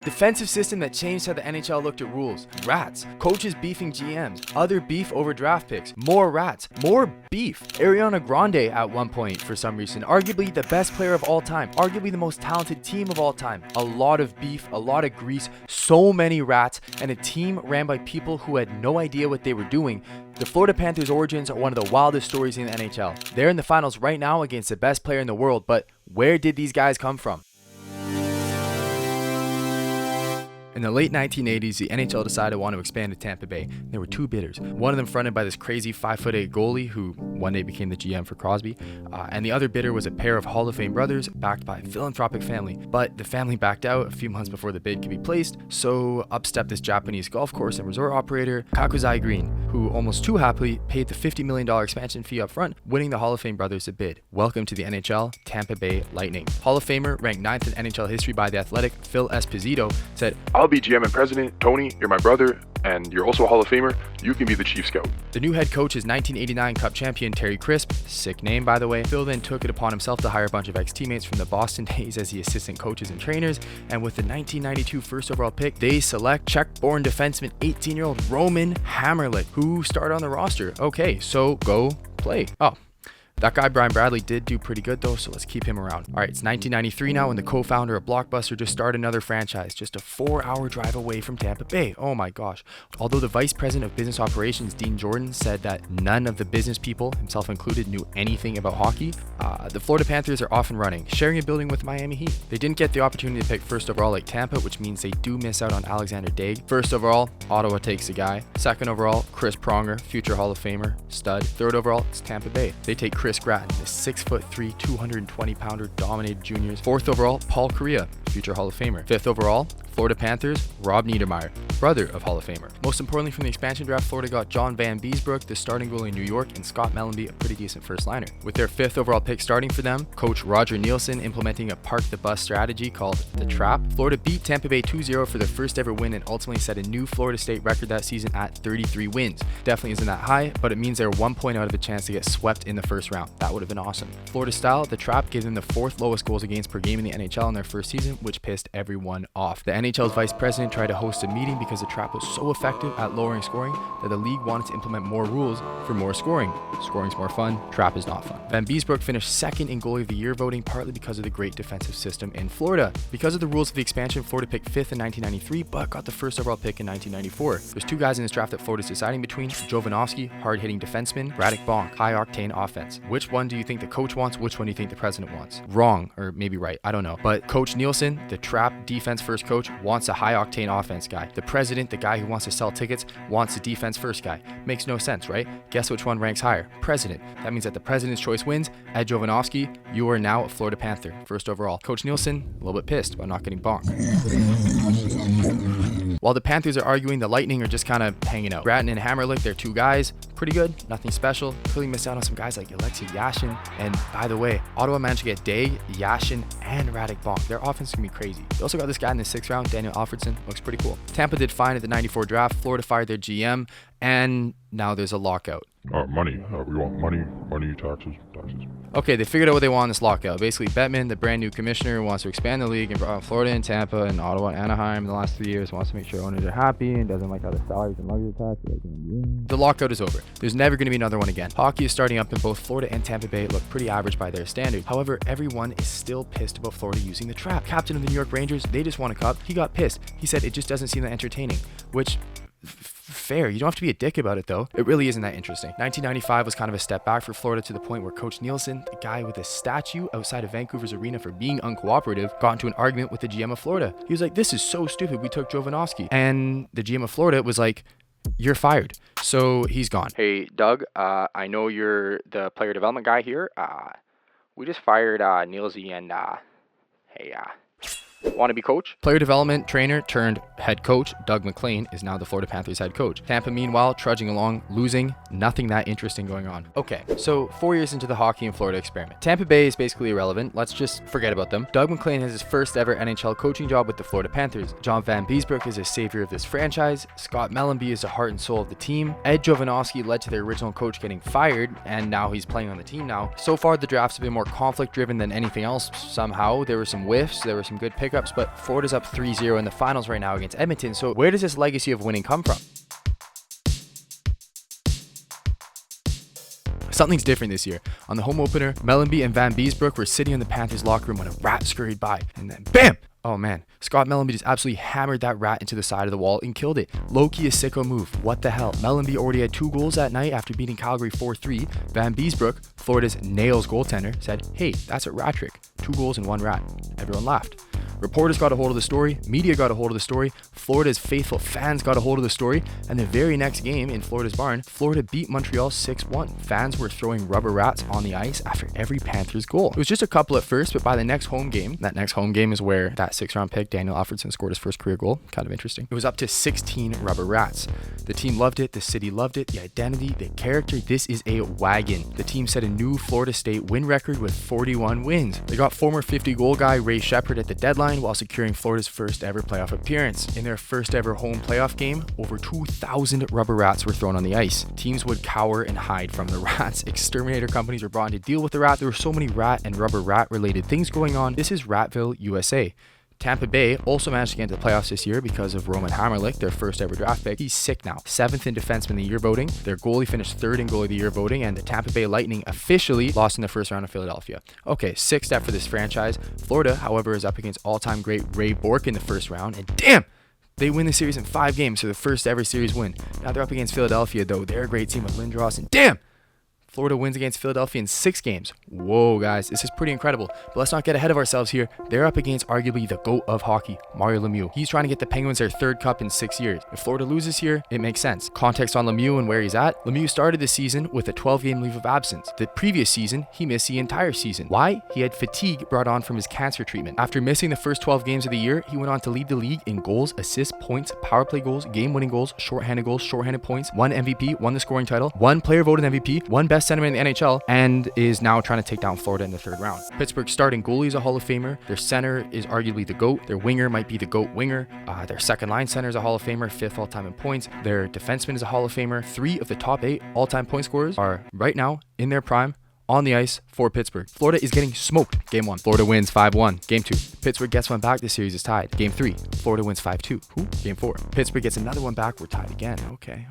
Defensive system that changed how the NHL looked at rules. Rats. Coaches beefing GMs. Other beef over draft picks. More rats. More beef. Ariana Grande at one point for some reason. Arguably the best player of all time. Arguably the most talented team of all time. A lot of beef, a lot of grease, so many rats, and a team ran by people who had no idea what they were doing. The Florida Panthers' origins are one of the wildest stories in the NHL. They're in the finals right now against the best player in the world, but where did these guys come from? In the late 1980s, the NHL decided to want to expand to Tampa Bay. There were two bidders. One of them fronted by this crazy 5'8" goalie who one day became the GM for Crosby, and the other bidder was a pair of Hall of Fame brothers backed by a philanthropic family. But the family backed out a few months before the bid could be placed, so up stepped this Japanese golf course and resort operator, Kakuzai Green, who almost too happily paid the $50 million expansion fee up front, winning the Hall of Fame brothers a bid. Welcome to the NHL, Tampa Bay Lightning. Hall of Famer, ranked 9th in NHL history by The Athletic, Phil Esposito, said, "I'll be GM and president. Tony, you're my brother, and you're also a Hall of Famer. You can be the chief scout." The new head coach is 1989 Cup champion Terry Crisp, sick name by the way. Phil then took it upon himself to hire a bunch of ex-teammates from the Boston days as the assistant coaches and trainers, and with the 1992 first overall pick, they select Czech-born defenseman 18-year-old Roman Hamrlik, who started on the roster. Okay, so go play. Oh. That guy Brian Bradley did do pretty good though, so let's keep him around. Alright, it's 1993 now, and the co-founder of Blockbuster just started another franchise, just a 4-hour drive away from Tampa Bay. Oh my gosh. Although the vice president of business operations, Dean Jordan, said that none of the business people, himself included, knew anything about hockey, the Florida Panthers are off and running, sharing a building with Miami Heat. They didn't get the opportunity to pick first overall like Tampa, which means they do miss out on Alexander Daig. First overall, Ottawa takes the guy. Second overall, Chris Pronger, future Hall of Famer, stud. Third overall, it's Tampa Bay. They take Chris Gratton, the 6'3", 220-pounder dominated juniors. Fourth overall, Paul Kariya, future Hall of Famer. Fifth overall, Florida Panthers, Rob Niedermeyer, brother of Hall of Famer. Most importantly, from the expansion draft, Florida got John Van Beesbrook, the starting goalie in New York, and Scott Mellanby, a pretty decent first liner. With their fifth overall pick starting for them, coach Roger Nielsen implementing a park the bus strategy called the Trap, Florida beat Tampa Bay 2-0 for their first ever win and ultimately set a new Florida State record that season at 33 wins. Definitely isn't that high, but it means they're 1 point out of a chance to get swept in the first round. That would have been awesome. Florida style, the Trap gave them the 4th lowest goals against per game in the NHL in their first season, which pissed everyone off. The NHL's vice president tried to host a meeting because the Trap was so effective at lowering scoring that the league wanted to implement more rules for more scoring. Scoring's more fun, Trap is not fun. Van Beesbrook finished second in goalie of the year voting, partly because of the great defensive system in Florida. Because of the rules of the expansion, Florida picked 5th in 1993, but got the first overall pick in 1994. There's two guys in this draft that Florida's deciding between: Jovanovski, hard-hitting defenseman; Radek Bonk, high-octane offense. Which one do you think the coach wants? Which one do you think the president wants? Wrong, or maybe right, I don't know. But Coach Nielsen, the Trap defense-first coach, wants a high-octane offense guy. The president, the guy who wants to sell tickets, wants a defense-first guy. Makes no sense, right? Guess which one ranks higher? President. That means that the president's choice wins. Ed Jovanovski, you are now a Florida Panther, first overall. Coach Nielsen, a little bit pissed about not getting Bonk. While the Panthers are arguing, the Lightning are just kind of hanging out. Gratton and Hamrlik, they're two guys. Pretty good, nothing special. Clearly missed out on some guys like Alexei Yashin. And by the way, Ottawa managed to get Daig, Yashin, and Radek Bonk. Their offense can be crazy. They also got this guy in the 6th round, Daniel Alfredson. Looks pretty cool. Tampa did fine at the 94 draft. Florida fired their GM, and now there's a lockout. Money. We want money, taxes. Okay, they figured out what they want in this lockout. Basically, Bettman, the brand new commissioner, wants to expand the league and brought on Florida and Tampa and Ottawa and Anaheim in the last 3 years, wants to make sure owners are happy and doesn't like how the salaries and luxury tax. The lockout is over. There's never going to be another one again. Hockey is starting up, and both Florida and Tampa Bay look pretty average by their standards. However, everyone is still pissed about Florida using the Trap. Captain of the New York Rangers, they just won a cup. He got pissed. He said it just doesn't seem that entertaining, which... fair. You don't have to be a dick about it though. It really isn't that interesting. 1995 was kind of a step back for Florida, to the point where Coach Nielsen, the guy with a statue outside of Vancouver's arena for being uncooperative, got into an argument with the GM of Florida. He was like, "This is so stupid, we took Jovanovski." And the GM of Florida was like, "You're fired." So he's gone. "Hey Doug, I know you're the player development guy here. We just fired Nielsy and hey, want to be coach?" Player development trainer turned head coach Doug McLean is now the Florida Panthers head coach. Tampa, meanwhile, trudging along, losing, nothing that interesting going on. Okay, so 4 years into the hockey in Florida experiment. Tampa Bay is basically irrelevant. Let's just forget about them. Doug McLean has his first ever NHL coaching job with the Florida Panthers. John Van Beesbrook is a savior of this franchise. Scott Mellanby is the heart and soul of the team. Ed Jovanovski led to their original coach getting fired, and now he's playing on the team now. So far, the drafts have been more conflict driven than anything else. Somehow, there were some whiffs, there were some good picks pickups, but Florida's up 3-0 in the finals right now against Edmonton. So where does this legacy of winning come from? Something's different this year. On the home opener, Mellenby and Van Beesbrook were sitting in the Panthers locker room when a rat scurried by, and then BAM! Oh man, Scott Mellenby just absolutely hammered that rat into the side of the wall and killed it. Low-key a sicko move. What the hell? Mellenby already had 2 goals that night after beating Calgary 4-3. Van Beesbrook, Florida's nails goaltender, said, "Hey, that's a rat trick. 2 goals and 1 rat." Everyone laughed. Reporters got a hold of the story, media got a hold of the story, Florida's faithful fans got a hold of the story, and the very next game in Florida's barn, Florida beat Montreal 6-1. Fans were throwing rubber rats on the ice after every Panthers goal. It was just a couple at first, but by the next home game, that next home game is where that 6th-round pick, Daniel Alfredson, scored his first career goal. Kind of interesting. It was up to 16 rubber rats. The team loved it, the city loved it, the identity, the character. This is a wagon. The team set a new Florida State win record with 41 wins. They got former 50-goal guy Ray Shepard at the deadline while securing Florida's first ever playoff appearance. In their first ever home playoff game, over 2,000 rubber rats were thrown on the ice. Teams would cower and hide from the rats. Exterminator companies were brought in to deal with the rat. There were so many rat and rubber rat related things going on. This is Ratville, USA. Tampa Bay also managed to get into the playoffs this year because of Roman Hamrlik, their first ever draft pick. He's sick now. 7th in Defenseman of the Year voting. Their goalie finished 3rd in Goalie of the Year voting, and the Tampa Bay Lightning officially lost in the first round of Philadelphia. Okay, 6th step for this franchise. Florida, however, is up against all-time great Ray Bourque in the first round, and damn! They win the series in 5 games, so the first ever series win. Now they're up against Philadelphia, though. They're a great team with Lindros, and damn! Florida wins against Philadelphia in 6 games. Whoa, guys, this is pretty incredible. But let's not get ahead of ourselves here. They're up against arguably the GOAT of hockey, Mario Lemieux. He's trying to get the Penguins their 3rd cup in 6 years. If Florida loses here, it makes sense. Context on Lemieux and where he's at. Lemieux started the season with a 12-game leave of absence. The previous season, he missed the entire season. Why? He had fatigue brought on from his cancer treatment. After missing the first 12 games of the year, he went on to lead the league in goals, assists, points, power play goals, game-winning goals, shorthanded points, 1 MVP, won the scoring title, 1 player voted MVP, 1 best center in the NHL, and is now trying to take down Florida in the 3rd round. Pittsburgh's starting goalie is a Hall of Famer. Their center is arguably the GOAT. Their winger might be the GOAT winger. Their second line center is a Hall of Famer, 5th all-time in points. Their defenseman is a Hall of Famer. 3 of the top 8 all-time point scorers are right now in their prime on the ice for Pittsburgh. Florida is getting smoked. Game 1, Florida wins 5-1. Game 2, Pittsburgh gets one back. This series is tied. Game 3, Florida wins 5-2. Game 4, Pittsburgh gets another one back. We're tied again. Okay.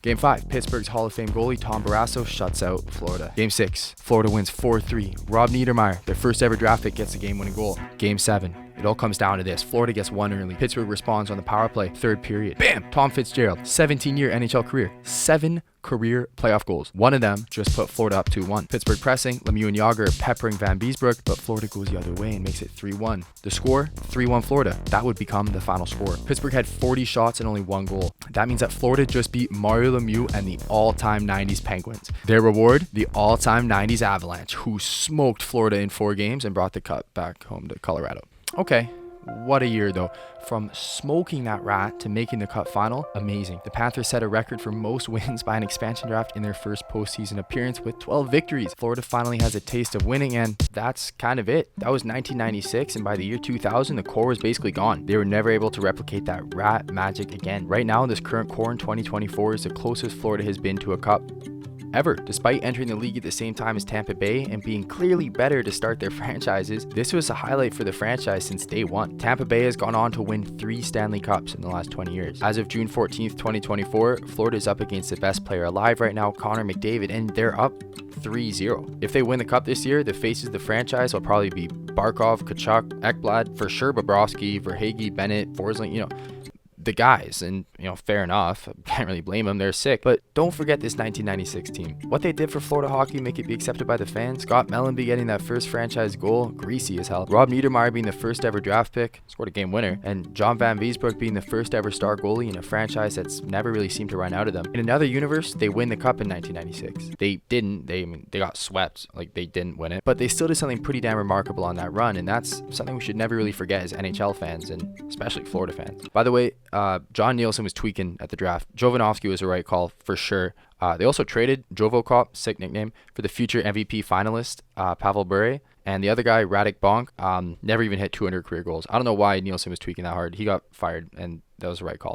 Game 5, Pittsburgh's Hall of Fame goalie Tom Barrasso shuts out Florida. Game 6, Florida wins 4-3. Rob Niedermeyer, their first ever draft pick, gets the game-winning goal. Game 7, it all comes down to this. Florida gets 1 early. Pittsburgh responds on the power play. 3rd period. Bam! Tom Fitzgerald, 17-year NHL career. 7 career playoff goals. 1 of them just put Florida up 2-1. Pittsburgh pressing. Lemieux and Yager are peppering Van Beesbrook, but Florida goes the other way and makes it 3-1. The score, 3-1 Florida. That would become the final score. Pittsburgh had 40 shots and only 1 goal. That means that Florida just beat Mario Lemieux and the all-time 90s Penguins. Their reward, the all-time 90s Avalanche, who smoked Florida in 4 games and brought the cup back home to Colorado. Okay, what a year though. From smoking that rat to making the cup final, amazing. The Panthers set a record for most wins by an expansion draft in their first postseason appearance with 12 victories. Florida finally has a taste of winning, and that's kind of it. That was 1996, and by the year 2000, the core was basically gone. They were never able to replicate that rat magic again. Right now, this current core in 2024 is the closest Florida has been to a cup ever. Despite entering the league at the same time as Tampa Bay and being clearly better to start their franchises, this was a highlight for the franchise since day 1. Tampa Bay has gone on to win 3 Stanley Cups in the last 20 years. As of June 14th, 2024, Florida is up against the best player alive right now, Connor McDavid, and they're up 3-0. If they win the cup this year, the faces of the franchise will probably be Barkov, Tkachuk, Ekblad, for sure Bobrovsky, Verhaeghe, Bennett, Forsling, the guys, and fair enough, can't really blame them, they're sick. But don't forget this 1996 team. What they did for Florida hockey, make it be accepted by the fans. Scott Mellenby getting that first franchise goal, greasy as hell. Rob Niedermeyer being the first ever draft pick, scored a game winner, and John Van Beesbrook being the first ever star goalie in a franchise that's never really seemed to run out of them. In another universe, they win the cup in 1996. They didn't. They got swept. Like, they didn't win it, but they still did something pretty damn remarkable on that run, and that's something we should never really forget as NHL fans, and especially Florida fans. By the way, John Nielsen was tweaking at the draft. Jovanovski was the right call for sure. They also traded Jovokop, sick nickname, for the future MVP finalist, Pavel Bure. And the other guy, Radek Bonk, never even hit 200 career goals. I don't know why Nielsen was tweaking that hard. He got fired, and that was the right call.